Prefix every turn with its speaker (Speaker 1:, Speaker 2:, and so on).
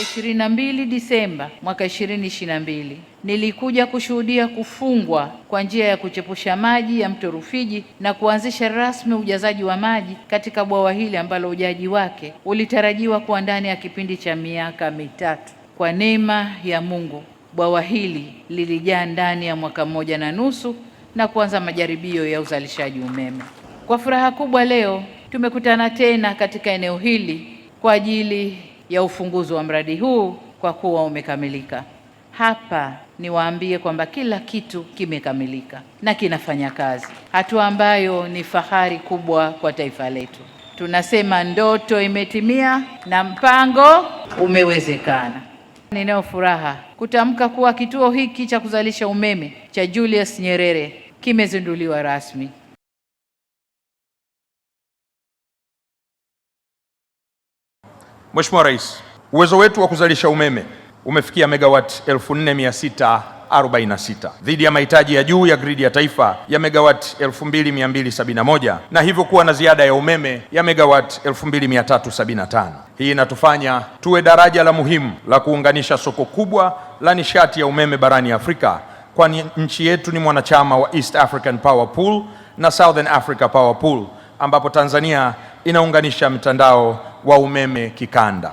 Speaker 1: 22 Disemba mwaka 2022 nilikuja kushuhudia kufungwa kwa njia ya kuchepusha maji ya mto Rufiji na kuanzisha rasmi ujazaji wa maji katika bwawa hili ambalo ujaji wake ulitarajiwa kuwa ndani ya kipindi cha miaka mitatu. Kwa neema ya Mungu, bwawa hili lilijaa ndani ya mwaka 1.5 na kuanza majaribio ya uzalishaji umeme. Kwa furaha kubwa leo tumekutana tena katika eneo hili kwa ajili ya ufunguzi wa mradi huu kwa kuwa umekamilika. Hapa niwaambie kwamba kila kitu kimekamilika na kinafanya kazi, hatua ambayo ni fahari kubwa kwa taifa letu. Tunasema ndoto imetimia na mpango umewezekana. Ninayo furaha kutamka kuwa kituo hiki cha kuzalisha umeme cha Julius Nyerere kimezinduliwa rasmi.
Speaker 2: Mheshimiwa Rais, uwezo wetu wa kuzalisha umeme umefikia megawati 4646 dhidi ya mahitaji ya juu ya gridi ya taifa ya megawati 2271 na hivyo kuwa na ziada ya umeme ya megawati 2375. Hii inatufanya tuwe daraja la muhimu la kuunganisha soko kubwa la nishati ya umeme barani Afrika, kwani nchi yetu ni mwanachama wa East African Power Pool na Southern Africa Power Pool, ambapo Tanzania inaunganisha mtandao wa umeme kikanda.